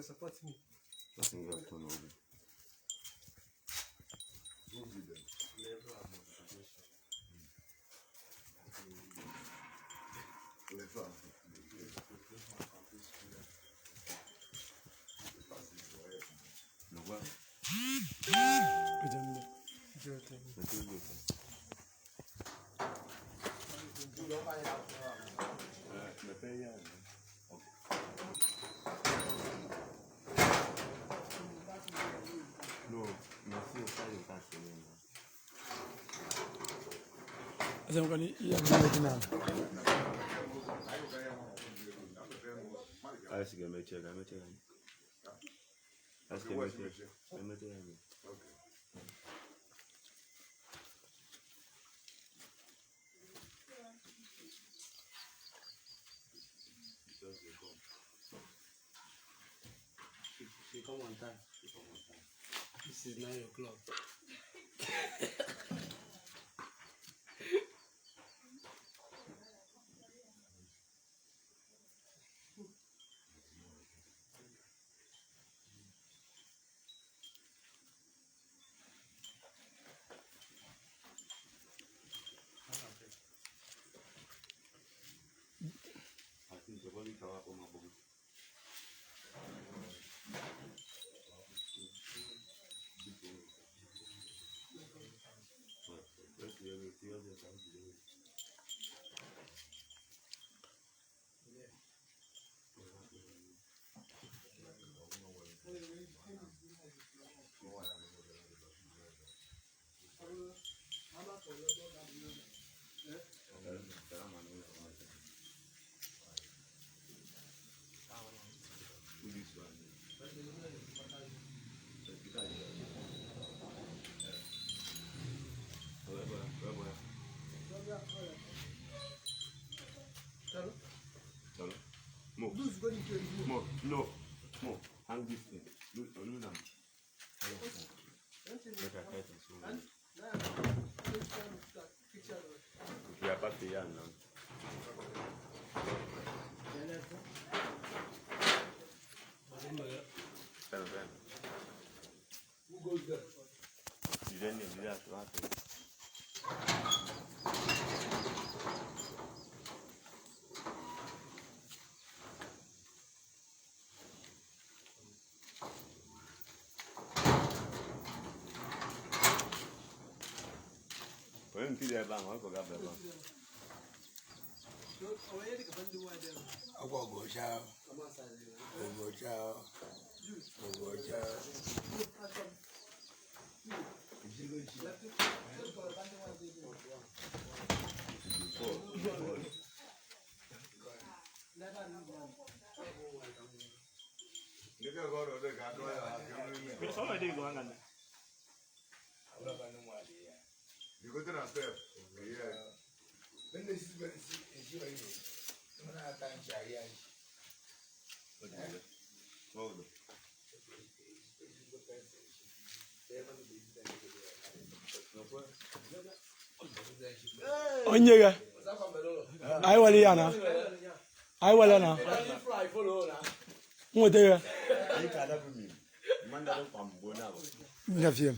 Support me. Come on time. This is 9 o'clock. More. No. More. Hang this thing. Look them. We are back to Yan now. Who goes there? You didn't even do that to happen. When you see that bang, I forgot that bang. You go to the step. Yeah. When this is very I'm going to have time to hold it. Onyega. Awele yana. Awele na. Mwotega. Nyafiem.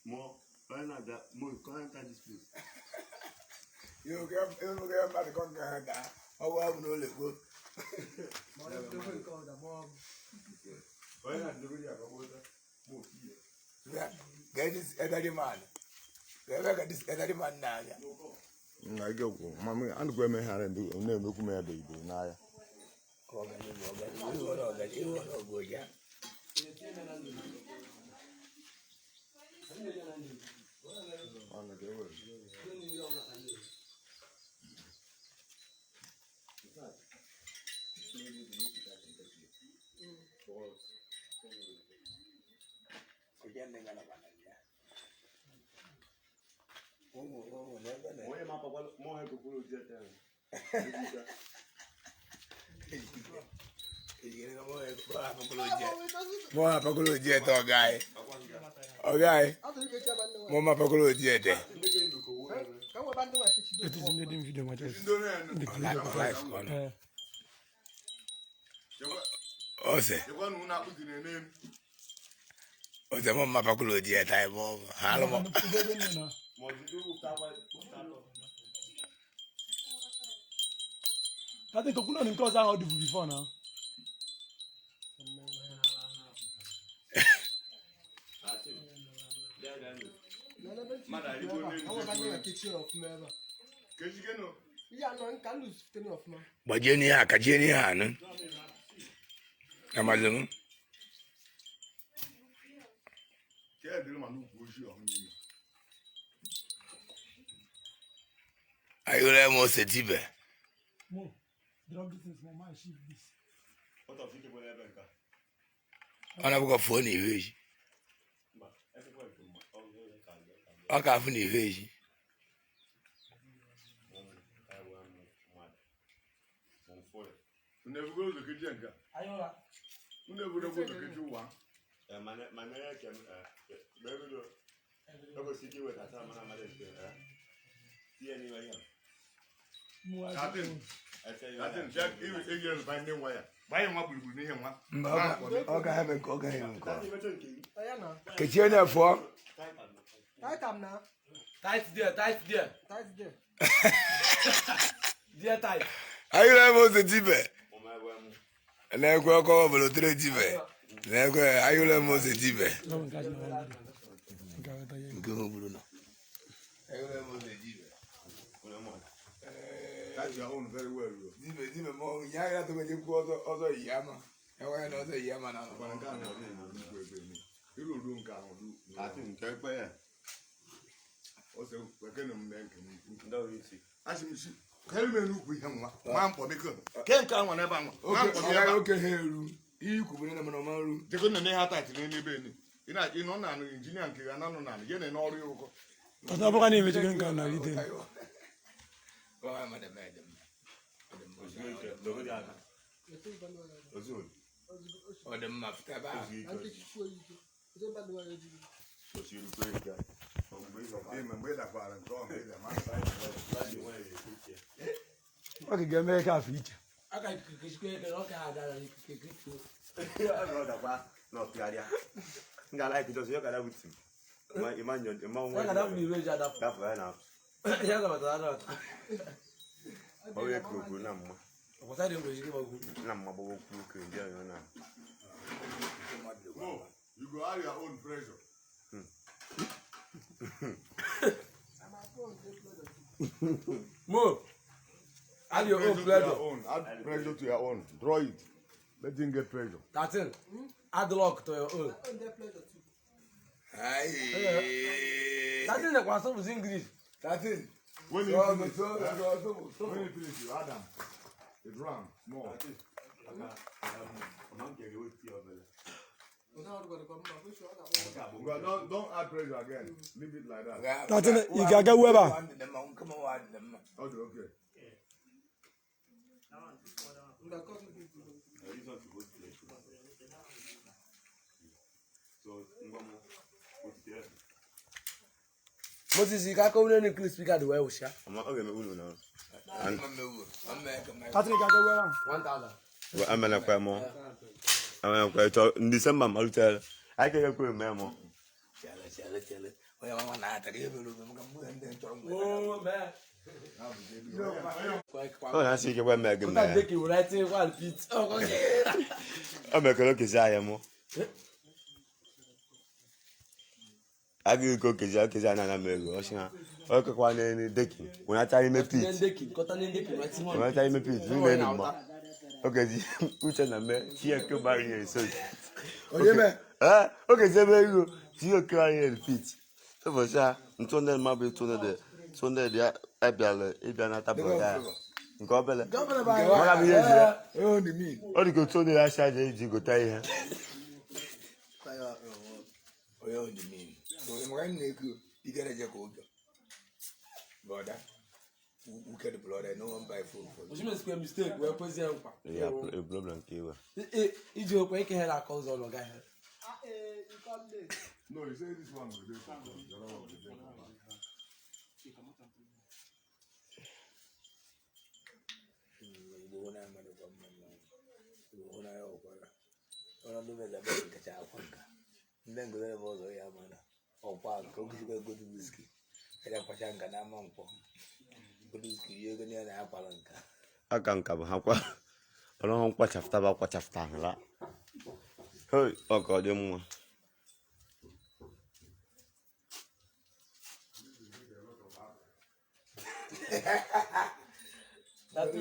More, why not that? More, come and touch this place. You get back to Canada. How have no level? Why not the video about that? Get this elderly man. Get this elderly man now. I go, Mammy, I'm going to have to never come here, baby. Now, More apology at our guy. Okay. More apology at it. It is in the video, my dear. Oh, the mama apology at I move. Hello. I think I couldn't cause how do before now. But Jenny, I can Jenny Hannon. Amazon. I will almost a tibber. Drug this is my sheep. What of you people ever got? Ana buka phone iweji. Aka phone iweji. Never go to the kitchen. Ayola. Never go to the kitchen one. Manera que bebe lo logo siki weta ta mana male ke ti ani wa ya atin jack even again finding wire buy nwa gburu ni nwa Oga have a oga him ko. Ayana. Kechie na fo. Tight am now. Tight there. Tight there. There tight. Ayule mo se tibe. Na ko ko bolo tre tibe. Na ko ayule mo se tibe. Go bulu no. Ayule mo se tibe. That's your own very well. Tibe mo nyaga to ke ku ozo yama. E wa na ozo yama na. You do nka do. atin ke pe ya Also, we're going to make ndo yisi as you see. Kelme nu ku ihe nwa. Ma mpo biko. Ke nka nwa na ba nwa. Ma mpo Oga biko. oke heru. Iku bu na mo maru. Diko na ne ha tight ni ebe ni. Ino na no engineer nke ga na no na. Ye na ọrụ yuko. Tata boka ni meche kan na lite. Wa ma de me de. dogo ya ozul O de ma fita ba. osiru pe ga Mgbe da kwara nke ọ mgbe da ma. Oke ga me ka fi iche. Aka kikishike ke roka agara kikikito. no da kwa no piaria nga like just you kada with imagine Aka da mi weja da. da for na Ya da bata. o ye kruku na mma Okota de ngwe magu. na mma bo ku ke ndia yo na Oh, you go add your own pressure. Mo. Add your own pleasure. Add pressure to your own. Draw it. Let him get pressure. 13. Add lock to your own. Ai. 13 na kwa so English. 13. When you So finish, so. when you finish, you add them. The drum more. But don't add pressure again. Leave it like that. Tata you ga ga weba. Come on. Okay. Moses ka ko ni English speaker the way we sha. ama o ge me ulu na Tata ga ga weba. 1000. amana kwa mo amana kwa to December malutel ai ke ko me mo Chale. Oya mama na ta ke belu mo mo ende choro. Oh man. o na si ke wa me ge me That take you writing one beat. Oh okay. o me ko lo ke za ya mo agi ko ke za na me go o sha o ko kwa ne deki una ta me pit Ndeki, kota ndeki writing one. una ta me pit ni ne mo okay ji uche na me ti e ko bari e so Oye me. okay se be go ti o ko ari e pit so for sha ntonde ma be tonde dia e bia na ta bro ga nke obele mara bi ye je Oh ni mi. o di ko tonde ya sha je ji go ta ihe Oya ni mi. So mo kan ne ku igere je ko go. Brother. Who get the blood? No one buy food for you. Oji me square mistake we pose en pa. ya a problem ke wa Iji o pe ke hela cause all oga he. No, you say this one will be the other one will be Ona ndo meza beki kacha akwanga. Ndengo le bozo ya mana. Opa ko kushika good whiskey. Era kwachanga na mampo. Good whiskey yego ni na apalanka. aka nka bụ ha kwa ọrụ ha kwachafta ba kwachafta la hey ọkọ dị mma That